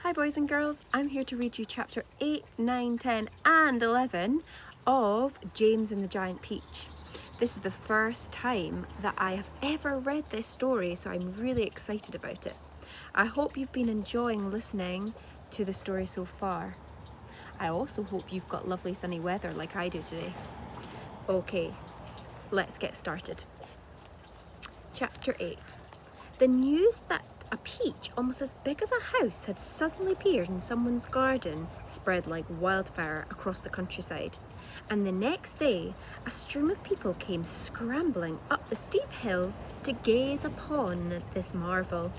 Hi boys and girls, I'm here to read you chapter 8, 9, 10 and 11 of James and the Giant Peach. This is the first time that I have ever read this story, so I'm really excited about it. I hope you've been enjoying listening to the story so far. I also hope you've got lovely sunny weather like I do today. Okay, let's get started. Chapter 8. The news that a peach almost as big as a house had suddenly appeared in someone's garden spread like wildfire across the countryside. And the next day, a stream of people came scrambling up the steep hill to gaze upon this marvel.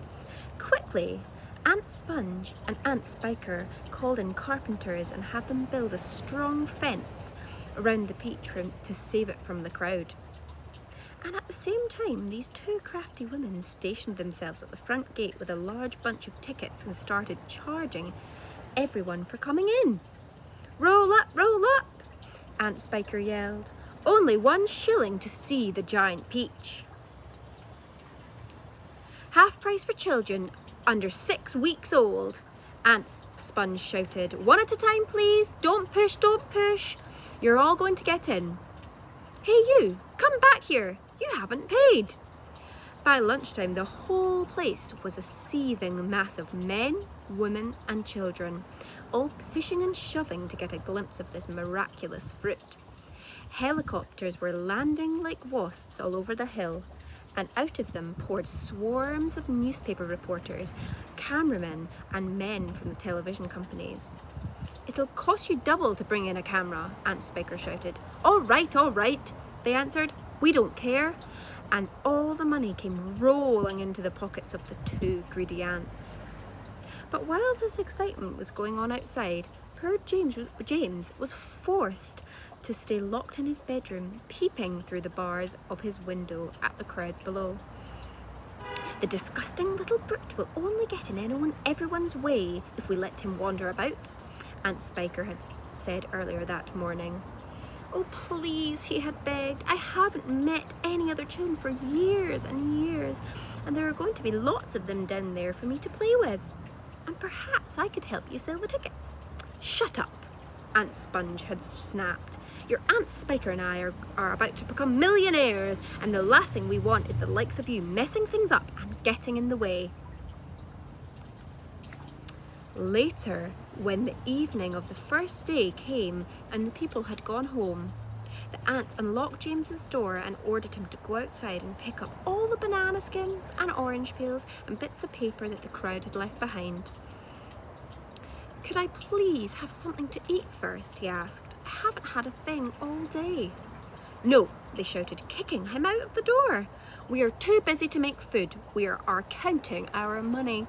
Quickly, Aunt Sponge and Aunt Spiker called in carpenters and had them build a strong fence around the peach to save it from the crowd. And at the same time, these two crafty women stationed themselves at the front gate with a large bunch of tickets and started charging everyone for coming in. "Roll up, roll up," Aunt Spiker yelled. "Only 1 shilling to see the giant peach." "Half price for children under 6 weeks old," Aunt Sponge shouted. "1 at a time, please. Don't push, don't push. You're all going to get in. Hey you, come back here. You haven't paid." By lunchtime, the whole place was a seething mass of men, women and children, all pushing and shoving to get a glimpse of this miraculous fruit. Helicopters were landing like wasps all over the hill, and out of them poured swarms of newspaper reporters, cameramen and men from the television companies. "It'll cost you double to bring in a camera," Aunt Spiker shouted. All right, they answered. "We don't care." And all the money came rolling into the pockets of the 2 greedy ants. But while this excitement was going on outside, poor James was forced to stay locked in his bedroom, peeping through the bars of his window at the crowds below. "The disgusting little brute will only get in everyone's way if we let him wander about," Aunt Spiker had said earlier that morning. "Oh please," he had begged, "I haven't met any other children for years and years, and there are going to be lots of them down there for me to play with. And perhaps I could help you sell the tickets." "Shut up," Aunt Sponge had snapped. "Your Aunt Spiker and I are about to become millionaires, and the last thing we want is the likes of you messing things up and getting in the way." Later, when the evening of the first day came and the people had gone home, the aunt unlocked James's door and ordered him to go outside and pick up all the banana skins and orange peels and bits of paper that the crowd had left behind. "Could I please have something to eat first?" he asked. "I haven't had a thing all day." "No," they shouted, kicking him out of the door. "We are too busy to make food. We are counting our money."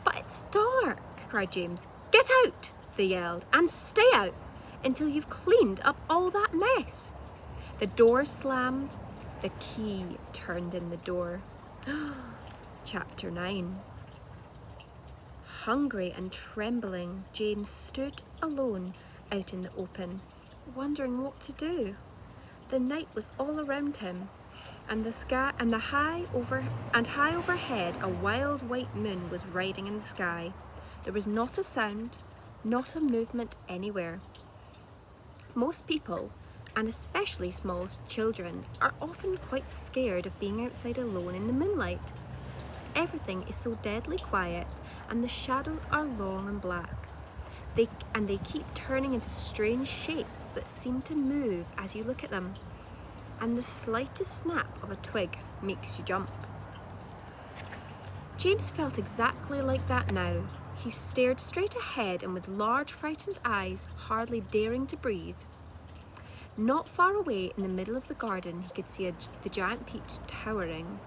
"But it's dark," cried James. "Get out," they yelled, "and stay out until you've cleaned up all that mess." The door slammed. The key turned in the door. Chapter 9. Hungry and trembling, James stood alone out in the open, wondering what to do. The night was all around him, and the sky and high overhead a wild white moon was riding in the sky. There was not a sound, not a movement anywhere. Most people, and especially small children, are often quite scared of being outside alone in the moonlight. Everything is so deadly quiet, and the shadows are long and black. They keep turning into strange shapes that seem to move as you look at them. And the slightest snap of a twig makes you jump. James felt exactly like that now. He stared straight ahead and with large frightened eyes, hardly daring to breathe. Not far away in the middle of the garden, he could see the giant peach towering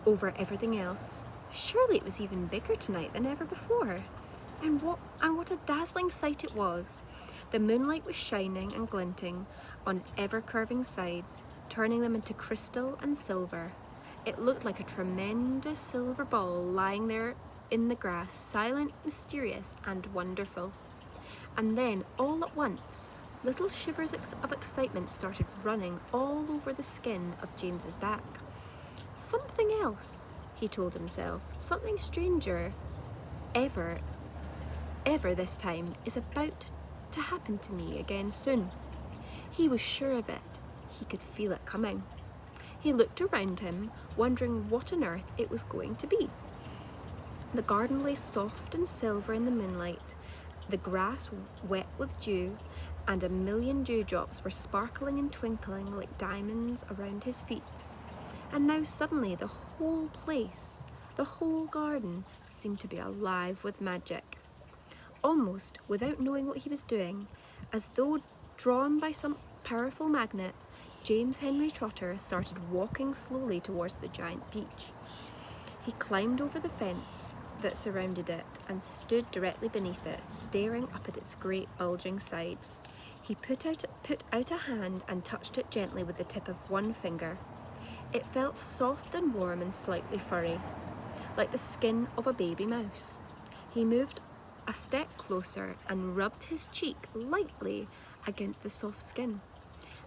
over everything else. Surely it was even bigger tonight than ever before. And what a dazzling sight it was. The moonlight was shining and glinting on its ever-curving sides, turning them into crystal and silver. It looked like a tremendous silver ball lying there in the grass, silent, mysterious, and wonderful. And then, all at once, little shivers of excitement started running all over the skin of James's back. Something else, he told himself, something stranger ever whatever this time is about to happen to me again soon. He was sure of it. He could feel it coming. He looked around him, wondering what on earth it was going to be. The garden lay soft and silver in the moonlight, the grass wet with dew, and a million dewdrops were sparkling and twinkling like diamonds around his feet. And now suddenly the whole place, the whole garden, seemed to be alive with magic. Almost without knowing what he was doing, as though drawn by some powerful magnet, James Henry Trotter started walking slowly towards the giant peach. He climbed over the fence that surrounded it and stood directly beneath it, staring up at its great bulging sides. He put out a hand and touched it gently with the tip of one finger. It felt soft and warm and slightly furry, like the skin of a baby mouse. He moved a step closer and rubbed his cheek lightly against the soft skin.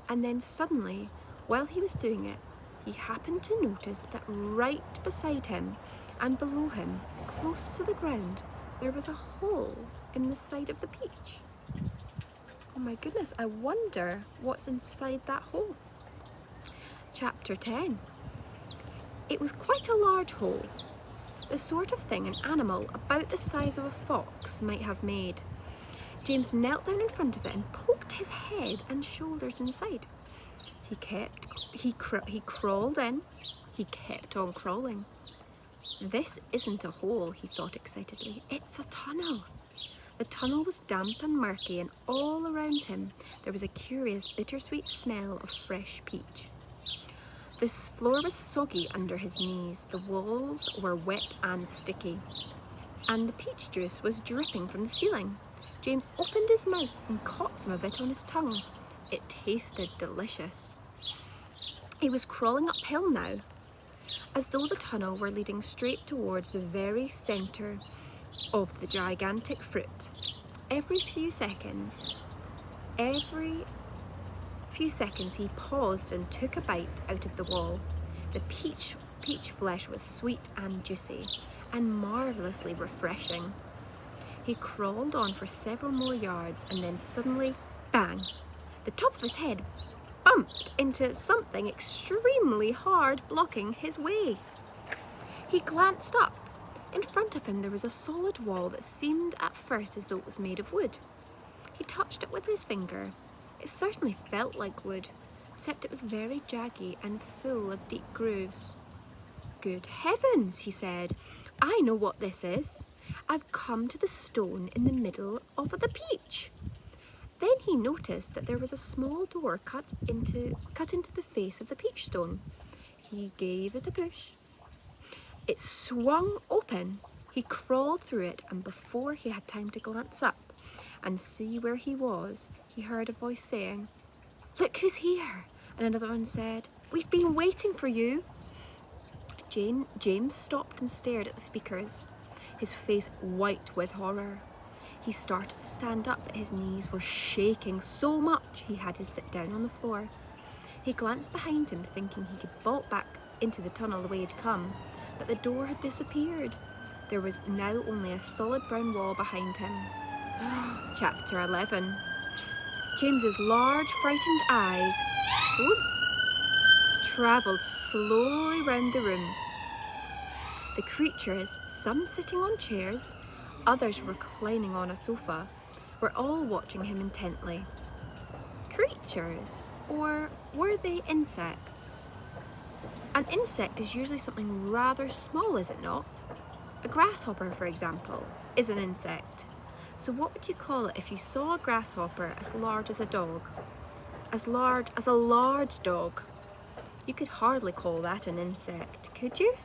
And then suddenly, while he was doing it, he happened to notice that right beside him and below him, close to the ground, there was a hole in the side of the peach. Oh my goodness, I wonder what's inside that hole. Chapter 10. It was quite a large hole, the sort of thing an animal about the size of a fox might have made. James knelt down in front of it and poked his head and shoulders inside. He crawled in. He kept on crawling. This isn't a hole, he thought excitedly. It's a tunnel. The tunnel was damp and murky, and all around him there was a curious bittersweet smell of fresh peach. The floor was soggy under his knees, the walls were wet and sticky, and the peach juice was dripping from the ceiling. James opened his mouth and caught some of it on his tongue. It tasted delicious. He was crawling uphill now, as though the tunnel were leading straight towards the very centre of the gigantic fruit. Every few seconds he paused and took a bite out of the wall. The peach flesh was sweet and juicy and marvellously refreshing. He crawled on for several more yards and then suddenly, bang! The top of his head bumped into something extremely hard, blocking his way. He glanced up. In front of him there was a solid wall that seemed at first as though it was made of wood. He touched it with his finger. It certainly felt like wood, except it was very jaggy and full of deep grooves. "Good heavens," he said. "I know what this is. I've come to the stone in the middle of the peach." Then he noticed that there was a small door cut into the face of the peach stone. He gave it a push. It swung open. He crawled through it, and before he had time to glance up and see where he was, he heard a voice saying, "Look who's here!" And another one said, "We've been waiting for you." James stopped and stared at the speakers, his face white with horror. He started to stand up, but his knees were shaking so much he had to sit down on the floor. He glanced behind him, thinking he could vault back into the tunnel the way he'd come, but the door had disappeared. There was now only a solid brown wall behind him. Chapter 11. James's large, frightened eyes travelled slowly round the room. The creatures, some sitting on chairs, others reclining on a sofa, were all watching him intently. Creatures, or were they insects? An insect is usually something rather small, is it not? A grasshopper, for example, is an insect. So what would you call it if you saw a grasshopper as large as a dog? As large as a large dog. You could hardly call that an insect, could you?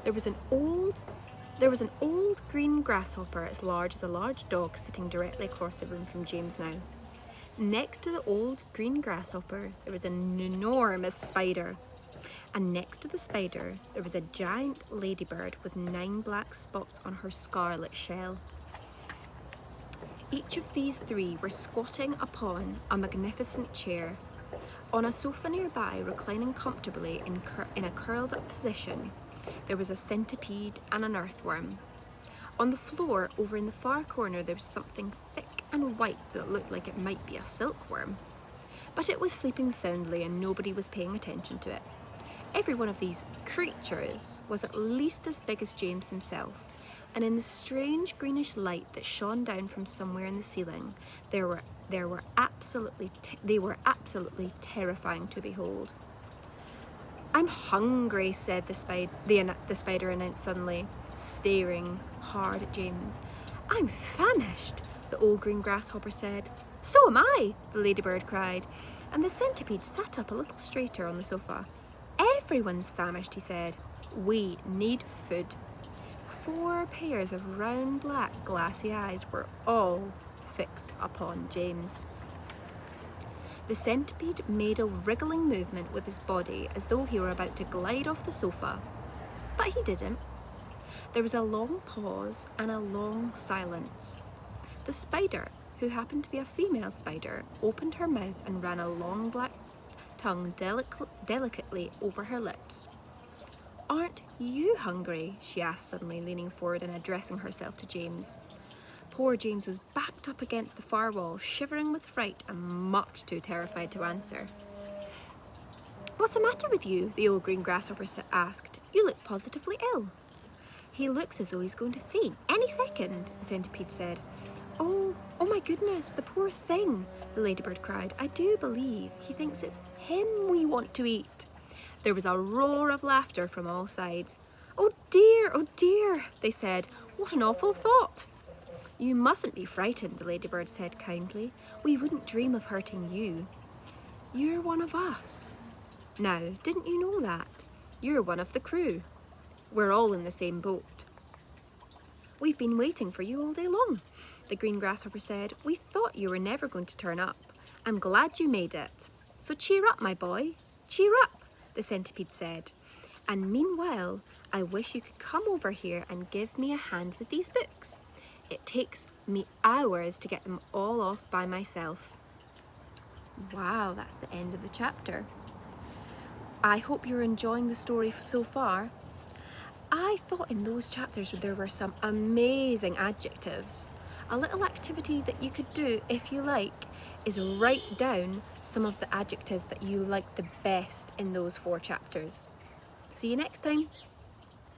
There was an old green grasshopper as large as a large dog sitting directly across the room from James now. Next to the old green grasshopper, there was an enormous spider. And next to the spider, there was a giant ladybird with 9 black spots on her scarlet shell. Each of these 3 were squatting upon a magnificent chair. On a sofa nearby, reclining comfortably in a curled-up position, there was a centipede and an earthworm. On the floor, over in the far corner, there was something thick and white that looked like it might be a silkworm. But it was sleeping soundly and nobody was paying attention to it. Every one of these creatures was at least as big as James himself, and in the strange greenish light that shone down from somewhere in the ceiling, they were absolutely terrifying to behold. "I'm hungry," said the spider announced suddenly, staring hard at James. "I'm famished," the old green grasshopper said. "So am I," the ladybird cried, and the centipede sat up a little straighter on the sofa. "Everyone's famished," he said. "We need food." 4 pairs of round, black, glassy eyes were all fixed upon James. The centipede made a wriggling movement with his body as though he were about to glide off the sofa, but he didn't. There was a long pause and a long silence. The spider, who happened to be a female spider, opened her mouth and ran a long black tongue delicately over her lips. "Aren't you hungry?" she asked suddenly, leaning forward and addressing herself to James. Poor James was backed up against the far wall, shivering with fright and much too terrified to answer. "What's the matter with you?" the old green grasshopper asked. "You look positively ill." "He looks as though he's going to faint any second," the centipede said. Oh my goodness, the poor thing," the ladybird cried. "I do believe he thinks it's him we want to eat." There was a roar of laughter from all sides. Oh dear, they said. "What an awful thought." "You mustn't be frightened," the ladybird said kindly. "We wouldn't dream of hurting you. You're one of us. Now, didn't you know that? You're one of the crew. We're all in the same boat." "We've been waiting for you all day long," the green grasshopper said. "We thought you were never going to turn up. I'm glad you made it. So cheer up, my boy. Cheer up," the centipede said. "And meanwhile, I wish you could come over here and give me a hand with these books. It takes me hours to get them all off by myself." Wow, that's the end of the chapter. I hope you're enjoying the story so far. I thought in those chapters there were some amazing adjectives. A little activity that you could do, if you like, is write down some of the adjectives that you like the best in those 4 chapters. See you next time.